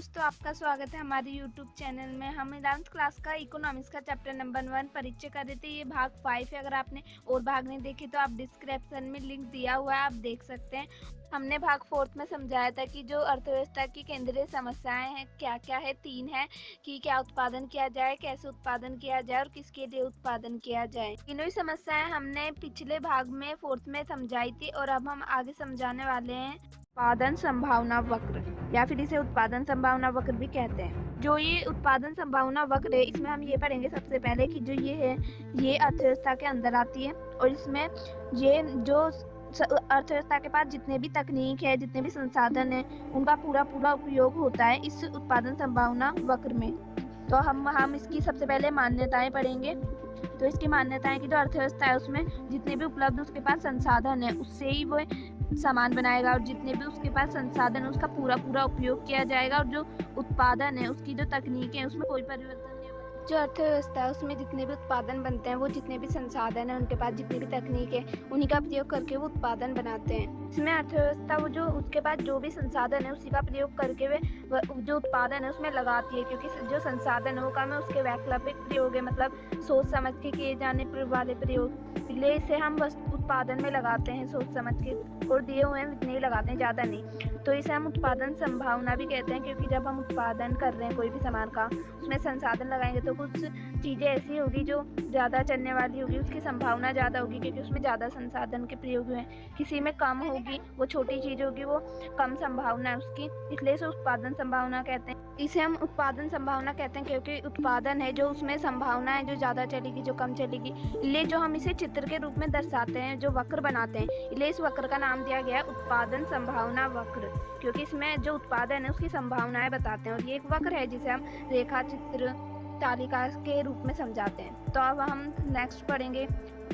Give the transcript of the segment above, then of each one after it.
दोस्तों, आपका स्वागत है हमारे YouTube चैनल में। हम 11th क्लास का इकोनॉमिक्स का चैप्टर नंबर 1 परिचय कर रहे थे। ये भाग 5 है। अगर आपने और भाग नहीं देखे तो आप डिस्क्रिप्शन में लिंक दिया हुआ है, आप देख सकते हैं। हमने भाग 4 में समझाया था कि जो अर्थव्यवस्था की केंद्रीय समस्याएं हैं क्या क्या है। 3 है कि क्या उत्पादन किया जाए, कैसे उत्पादन किया जाए और किसके लिए उत्पादन किया जाए। तीनों ही समस्याएं हमने पिछले भाग में 4th में समझाई थी और अब हम आगे समझाने वाले हैं उत्पादन संभावना वक्र, या फिर इसे उत्पादन संभावना वक्र भी कहते हैं। जो ये उत्पादन संभावना वक्र है, इसमें हम ये पढ़ेंगे सबसे पहले कि जो ये है ये अर्थव्यवस्था के अंदर आती है और इसमें ये जो अर्थव्यवस्था के पास जितने भी तकनीक है, जितने भी संसाधन है, उनका पूरा उपयोग होता है इस उत्पादन संभावना वक्र में। तो हम इसकी सबसे पहले मान्यताएं पढ़ेंगे। तो इसकी मान्यताएं की जो अर्थव्यवस्था है उसमें जितने भी उपलब्ध उसके पास संसाधन है उससे ही वो सामान बनाएगा और जितने भी उसके पास संसाधन है उसका पूरा उपयोग किया जाएगा और जो उत्पादन है उसकी जो तकनीक है उसमें कोई परिवर्तन नहीं होगा। जो अर्थव्यवस्था है उसमें जितने भी उत्पादन बनते हैं वो जितने भी संसाधन है उनके पास जितनी भी तकनीक है उन्हीं का प्रयोग करके वो उत्पादन बनाते हैं। इसमें अर्थव्यवस्था वो जो उसके पास जो भी संसाधन है उसी का प्रयोग करके वे जो उत्पादन है उसमें लगाती है, क्योंकि जो संसाधन है वो कम है उसके वैकल्पिक प्रयोग है, मतलब सोच समझ के किए जाने वाले प्रयोग, इसलिए इसे हम उत्पादन में लगाते हैं सोच समझ के और दिए हुए हैं इतने ही लगाते हैं, ज़्यादा नहीं। तो इसे हम उत्पादन संभावना भी कहते हैं, क्योंकि जब हम उत्पादन कर रहे हैं कोई भी सामान का उसमें संसाधन लगाएंगे तो कुछ चीज़ें ऐसी होगी जो ज़्यादा चलने वाली होगी, उसकी संभावना ज़्यादा होगी क्योंकि उसमें ज़्यादा संसाधन के प्रयोग हुए हैं। किसी में कम होगी, वो छोटी चीज़ होगी, वो कम संभावना है उसकी, इसलिए इसे उत्पादन संभावना कहते हैं। इसे हम उत्पादन संभावना कहते हैं क्योंकि उत्पादन है जो उसमें संभावना है जो ज़्यादा चलेगी जो कम चलेगी, इसलिए जो हम इसे चित्र के रूप में दर्शाते हैं, जो वक्र बनाते हैं, इसलिए इस वक्र का नाम दिया गया उत्पादन संभावना वक्र, क्योंकि इसमें जो उत्पादन है उसकी संभावनाएं बताते हैं। और ये एक वक्र है जिसे हम रेखा चित्र तालिका के रूप में समझाते हैं। तो अब हम नेक्स्ट पढ़ेंगे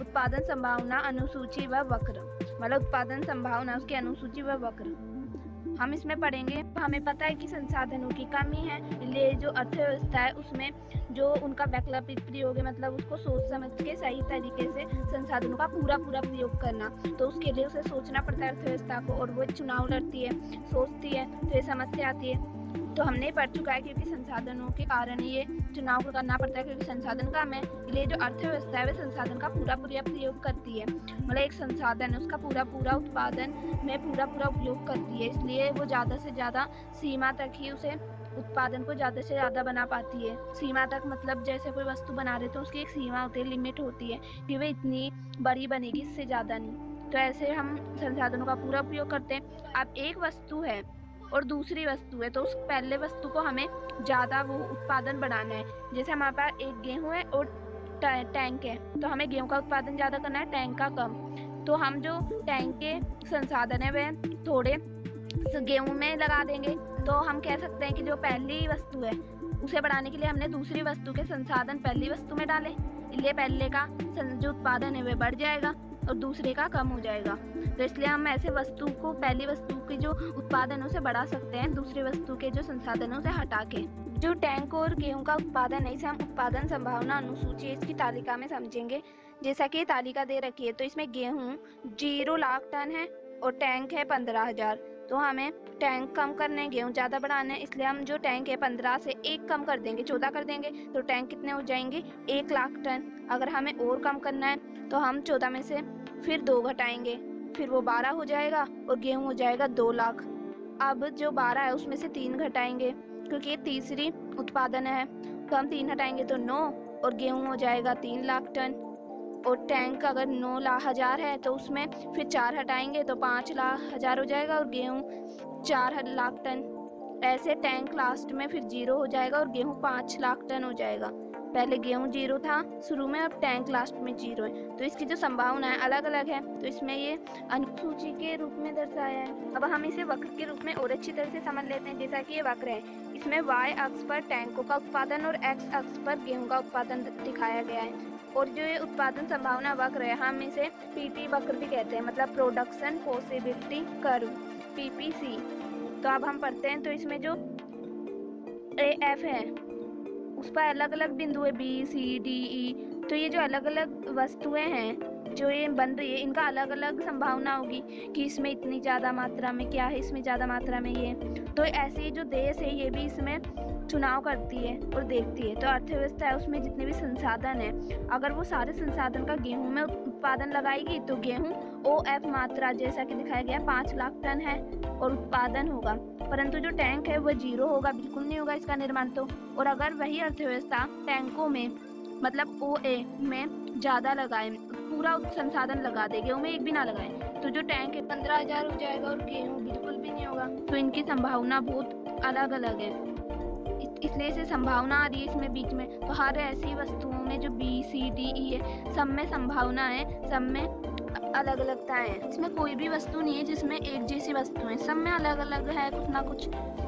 उत्पादन संभावना अनुसूची व वक्र, मतलब उत्पादन संभावना उसकी अनुसूची व वक्र हम इसमें पढ़ेंगे। हमें पता है कि संसाधनों की कमी है, इसलिए जो अर्थव्यवस्था है उसमें जो उनका वैकल्पिक प्रयोग है, मतलब उसको सोच समझ के सही तरीके से संसाधनों का पूरा प्रयोग करना, तो उसके लिए उसे सोचना पड़ता है अर्थव्यवस्था को, और वो चुनाव लड़ती है, सोचती है, तो ये समस्या आती है। तो हमने पढ़ चुका है क्योंकि संसाधनों के कारण ये चुनाव करना पड़ता है, क्योंकि संसाधन कम है, इसलिए जो अर्थव्यवस्था है वह संसाधन का पूरा प्रयोग करती है, मतलब एक संसाधन है उसका पूरा उत्पादन में पूरा उपयोग करती है, इसलिए वो ज़्यादा से ज़्यादा सीमा तक ही उसे उत्पादन को ज़्यादा से ज़्यादा बना पाती है। सीमा तक मतलब जैसे कोई वस्तु बना रहे तो उसकी एक सीमा होती है, लिमिट होती है कि वे इतनी बड़ी बनेगी, इससे ज़्यादा नहीं। तो ऐसे हम संसाधनों का पूरा उपयोग करते हैं। अब एक वस्तु है और दूसरी वस्तु है, तो उस पहले वस्तु को हमें ज़्यादा वो उत्पादन बढ़ाना है। जैसे हमारे पास एक गेहूँ है और टैंक है, तो हमें गेहूँ का उत्पादन ज़्यादा करना है, टैंक का कम। तो हम जो टैंक के संसाधन है वह थोड़े गेहूँ में लगा देंगे, तो हम कह सकते हैं कि जो पहली वस्तु है उसे बढ़ाने के लिए हमने दूसरी वस्तु के संसाधन पहली वस्तु में डाले, इसलिए पहले का जो उत्पादन है वह बढ़ जाएगा और दूसरे का कम हो जाएगा। तो इसलिए हम ऐसे वस्तु को पहली वस्तु की जो उत्पादन है उसे बढ़ा सकते हैं दूसरी वस्तु के जो संसाधन है उसे हटा के। जो टैंक और गेहूं का उत्पादन है इसे हम उत्पादन संभावना अनुसूची इसकी तालिका में समझेंगे। जैसा कि ये तालिका दे रखी है, तो इसमें गेहूं 0 लाख टन है और टैंक है 15,000। तो हमें टैंक कम करने हैं, गेहूँ ज़्यादा बढ़ाना है, इसलिए हम जो टैंक है 15 से 1 कम कर देंगे, 14 कर देंगे, तो टैंक कितने हो जाएंगे 1 लाख टन। अगर हमें और कम करना है तो हम 14 में से फिर 2 घटाएंगे, फिर वो 12 हो जाएगा और गेहूँ हो जाएगा 2 लाख। अब जो 12 है उसमें से 3 घटाएंगे क्योंकि ये तीसरी उत्पादन है, तो हम 3 हटाएंगे तो 9 और गेहूँ हो जाएगा 3 लाख टन। और टैंक अगर 9,000 है तो उसमें फिर 4 हटाएंगे तो 5,00,000 हो जाएगा और गेहूँ 4 लाख टन। ऐसे टैंक लास्ट में फिर 0 हो जाएगा और गेहूँ 5 लाख टन हो जाएगा। पहले गेहूँ 0 था शुरू में, अब टैंक लास्ट में 0 है, तो इसकी जो संभावना है अलग अलग है, तो इसमें ये अनुसूची के रूप में दर्शाया है। अब हम इसे वक्र के रूप में और अच्छी तरह से समझ लेते हैं। जैसा कि ये वक्र है, इसमें y अक्ष पर टैंकों का उत्पादन और x अक्ष पर गेहूँ का उत्पादन दिखाया गया है। और जो ये उत्पादन संभावना वक्र है हम इसे पीपी वक्र भी कहते हैं, मतलब प्रोडक्शन पॉसिबिलिटी कर्व, पीपीसी। तो अब हम पढ़ते हैं। तो इसमें जो एफ है उस पर अलग अलग बिंदु है, बी सी डी ई। तो ये जो अलग अलग वस्तुएं हैं जो ये बन रही है इनका अलग अलग संभावना होगी कि इसमें इतनी ज़्यादा मात्रा में क्या है, इसमें ज़्यादा मात्रा में ये। तो ऐसे ही जो देश है ये भी इसमें चुनाव करती है और देखती है। तो अर्थव्यवस्था है उसमें जितने भी संसाधन है, अगर वो सारे संसाधन का गेहूं में उत्पादन लगाएगी तो गेहूं OF मात्रा जैसा कि दिखाया गया 5 लाख टन है और उत्पादन होगा, परंतु जो टैंक है वो 0 होगा, बिल्कुल नहीं होगा इसका निर्माण। तो और अगर वही अर्थव्यवस्था टैंकों में मतलब OA में ज़्यादा लगाए, पूरा संसाधन लगा दे, गेहूं में एक भी ना लगाए, तो जो टैंक है 15,000 हो जाएगा और गेहूं बिल्कुल भी नहीं होगा। तो इनकी संभावना बहुत अलग अलग है, इसलिए इसे संभावना आ रही है इसमें बीच में। तो हर ऐसी वस्तुओं में जो B, C, D, E है सब में संभावना है, सब में अलग अलगता है। इसमें कोई भी वस्तु नहीं है जिसमें एक जैसी वस्तु है, सब में अलग अलग है कुछ ना कुछ।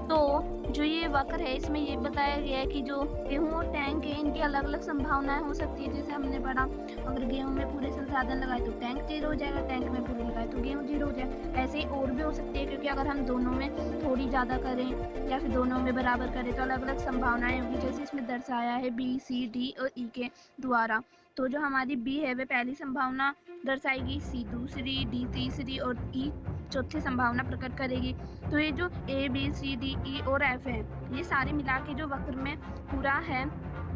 तो जो ये वक्र है इसमें ये बताया गया है कि जो गेहूं और टैंक है इनकी अलग अलग संभावनाएं हो सकती है। जैसे हमने पढ़ा, अगर गेहूं में पूरे संसाधन लगाए तो टैंक 0 हो जाएगा, टैंक में पूरे लगाए तो गेहूं 0 हो जाएगा। ऐसे ही और भी हो सकती है, क्योंकि अगर हम दोनों में थोड़ी ज़्यादा करें या फिर दोनों में बराबर करें तो अलग अलग संभावनाएं होगी, जैसे इसमें दर्शाया है B, C, D और E के द्वारा। तो जो हमारी B है वह पहली संभावना दर्शाएगी, C दूसरी, D तीसरी और E चौथी संभावना प्रकट करेगी। तो ये जो A, B, C, D, E और F है ये सारे मिला के जो वक्र में पूरा है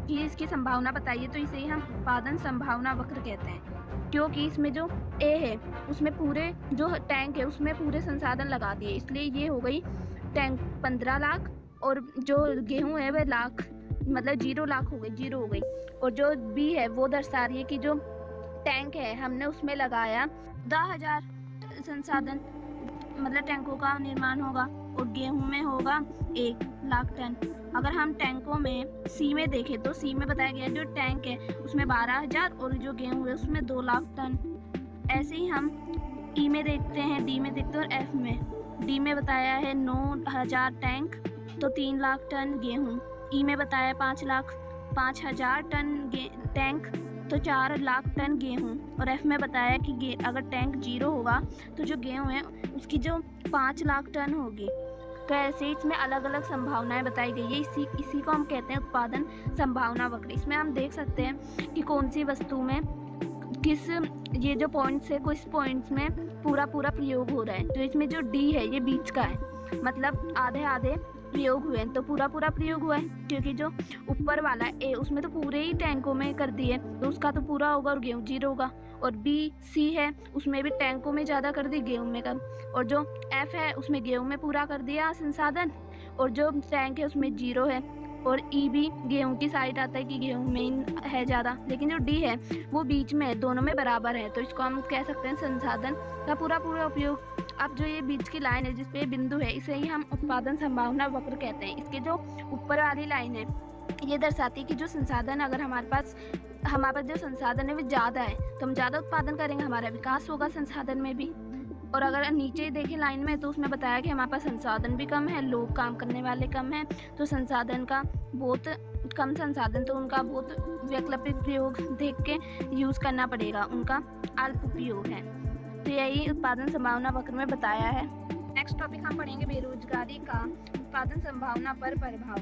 कि इसकी संभावना बताइए, तो इसे ही हम उत्पादन संभावना वक्र कहते हैं। क्योंकि इसमें जो A है उसमें पूरे जो टैंक है उसमें पूरे संसाधन लगा दिए, इसलिए ये हो गई टैंक 15 लाख और जो गेहूं है वह लाख मतलब 0 लाख हो गई, 0 हो गई। और जो B है वो दर्शा रही है कि जो टैंक है हमने उसमें लगाया 10,000 संसाधन मतलब टैंकों का निर्माण होगा और गेहूं में होगा 1 लाख टन। अगर हम टैंकों में C में देखें तो C में बताया गया जो टैंक है उसमें 12,000 और जो गेहूं है उसमें 2 लाख टन। ऐसे ही हम E में देखते हैं, D में देखते हैं और F में। D में बताया है 9,000 टैंक तो 3 लाख टन गेहूं। E में बताया 5,000 टन टैंक तो 4 लाख टन गेहूं। और F में बताया कि अगर टैंक 0 होगा तो जो गेहूं है उसकी जो 5 लाख टन होगी। तो ऐसे इसमें अलग अलग संभावनाएं बताई गई है, इसी को हम कहते हैं उत्पादन संभावना वक्र। इसमें हम देख सकते हैं कि कौन सी वस्तु में किस ये जो पॉइंट्स है कुछ पॉइंट्स में पूरा प्रयोग हो रहा है। तो इसमें जो D है ये बीच का है, मतलब आधे आधे प्रयोग हुए हैं, तो पूरा प्रयोग हुआ है, क्योंकि जो ऊपर वाला A उसमें तो पूरे ही टैंकों में कर दिए तो उसका तो पूरा होगा और गेहूं 0 होगा। और B, C है उसमें भी टैंकों में ज़्यादा कर दी, गेहूं में कम। और जो F है उसमें गेहूं में पूरा कर दिया संसाधन और जो टैंक है उसमें 0 है। और E भी गेहूं की साइड आता है कि गेहूं में है ज़्यादा, लेकिन जो D है वो बीच में है, दोनों में बराबर है। तो इसको हम कह सकते हैं संसाधन का पूरा उपयोग। अब जो ये बीच की लाइन है जिसपे बिंदु है इसे ही हम उत्पादन संभावना वक्र कहते हैं। इसके जो ऊपर वाली लाइन है ये दर्शाती है कि जो संसाधन अगर हमारे पास जो संसाधन है वो ज़्यादा है तो हम ज़्यादा उत्पादन करेंगे, हमारा विकास होगा संसाधन में भी। और अगर नीचे देखें लाइन में तो उसमें बताया कि हमारे पास संसाधन भी कम है, लोग काम करने वाले कम हैं, तो संसाधन का बहुत कम संसाधन तो उनका बहुत वैकल्पिक प्रयोग देख के यूज़ करना पड़ेगा, उनका अल्प उपयोग है। तो यही उत्पादन संभावना वक्र में बताया है। नेक्स्ट टॉपिक हम पढ़ेंगे बेरोजगारी का उत्पादन संभावना पर प्रभाव।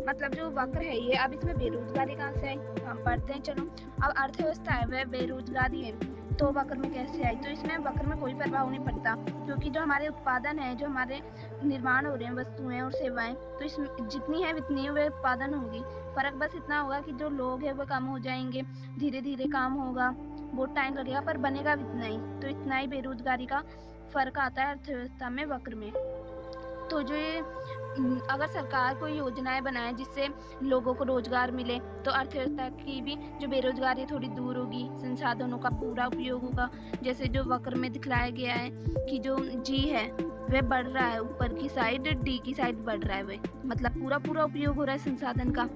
मतलब जो वक्र है ये, अब इसमें बेरोजगारी कहाँ से आई तो हम पढ़ते हैं। चलो, अब अर्थव्यवस्था है वह बेरोजगारी है तो वक्र में कैसे आई, तो इसमें वक्र में कोई प्रभाव नहीं पड़ता, क्योंकि जो हमारे उत्पादन है, जो हमारे निर्माण हो रहे हैं वस्तुएं और सेवाएं, तो इसमें जितनी है उतनी वे उत्पादन होगी। फर्क बस इतना होगा कि जो लोग हैं वो कम हो जाएंगे, धीरे धीरे काम होगा, बहुत टाइम लगेगा पर बनेगा इतना ही। तो इतना ही बेरोजगारी का फर्क आता है अर्थव्यवस्था में वक्र में। तो जो ये अगर सरकार कोई योजनाएं बनाए जिससे लोगों को रोजगार मिले तो अर्थव्यवस्था की भी जो बेरोजगारी थोड़ी दूर होगी, संसाधनों का पूरा उपयोग होगा। जैसे जो वक्र में दिखलाया गया है कि जो G है वह बढ़ रहा है ऊपर की साइड, D की साइड बढ़ रहा है, वह मतलब पूरा उपयोग हो रहा है संसाधन का।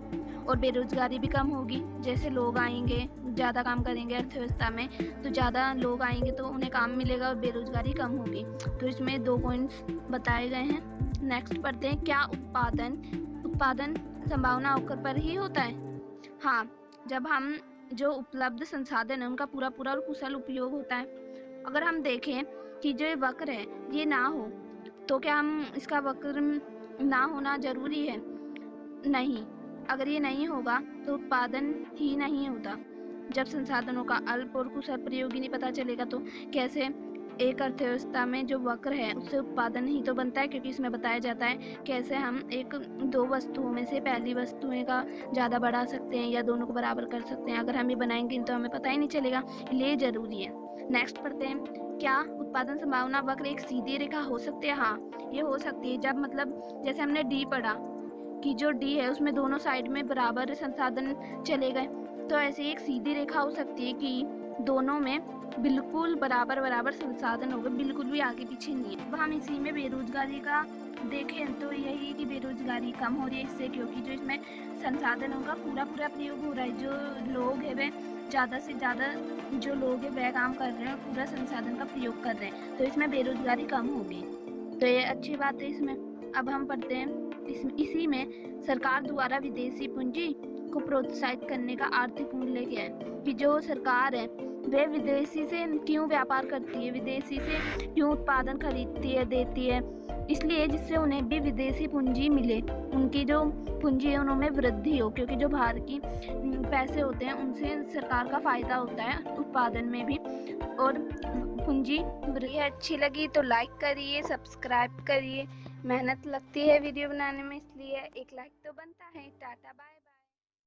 और बेरोजगारी भी कम होगी, जैसे लोग आएंगे ज़्यादा काम करेंगे अर्थव्यवस्था में तो ज़्यादा लोग आएंगे तो उन्हें काम मिलेगा और बेरोजगारी कम होगी। तो इसमें 2 पॉइंट्स बताए गए हैं। नेक्स्ट पढ़ते हैं, क्या उत्पादन संभावना वक्र पर ही होता है? हाँ, जब हम जो उपलब्ध संसाधन है उनका पूरा और कुशल उपयोग होता है। अगर हम देखें कि जो वक्र है ये ना हो तो क्या हम इसका वक्र ना होना जरूरी है? नहीं, अगर ये नहीं होगा तो उत्पादन ही नहीं होता। जब संसाधनों का अल्प और कुशल प्रयोग ही नहीं पता चलेगा तो कैसे एक अर्थव्यवस्था में जो वक्र है उससे उत्पादन ही तो बनता है, क्योंकि इसमें बताया जाता है कैसे हम एक दो वस्तुओं में से पहली वस्तुएं का ज़्यादा बढ़ा सकते हैं या दोनों को बराबर कर सकते हैं। अगर हम ये बनाएंगे तो हमें पता ही नहीं चलेगा, इसलिए जरूरी है। नेक्स्ट पढ़ते हैं, क्या उत्पादन संभावना वक्र एक सीधी रेखा हो सकती है? हाँ, ये हो सकती है। जब मतलब जैसे हमने डी पढ़ा कि जो डी है उसमें दोनों साइड में बराबर संसाधन चले गए, तो ऐसे एक सीधी रेखा हो सकती है कि दोनों में बिल्कुल बराबर बराबर संसाधन होगा, बिल्कुल भी आगे पीछे नहीं है। अब हम इसी में बेरोजगारी का देखें तो यही है कि बेरोजगारी कम हो रही है इससे, क्योंकि जो इसमें संसाधनों का पूरा प्रयोग हो रहा है। जो लोग है वे ज़्यादा से ज़्यादा जो लोग है वह काम कर रहे हैं और पूरा संसाधन का प्रयोग कर रहे हैं, तो इसमें बेरोजगारी कम होगी, तो ये अच्छी बात है इसमें। अब हम पढ़ते हैं इसी में सरकार द्वारा विदेशी पूंजी को प्रोत्साहित करने का आर्थिक मूल्य क्या है, कि जो सरकार है वे विदेशी से क्यों व्यापार करती है, विदेशी से क्यों उत्पादन खरीदती है देती है, इसलिए जिससे उन्हें भी विदेशी पूंजी मिले, उनकी जो पूंजी है उनमें वृद्धि हो, क्योंकि जो बाहर की पैसे होते हैं उनसे सरकार का फायदा होता है उत्पादन में भी और पूंजी। ये अच्छी लगी तो लाइक करिए, सब्सक्राइब करिए। मेहनत लगती है वीडियो बनाने में, इसलिए एक लाइक तो बनता है। Tata bye.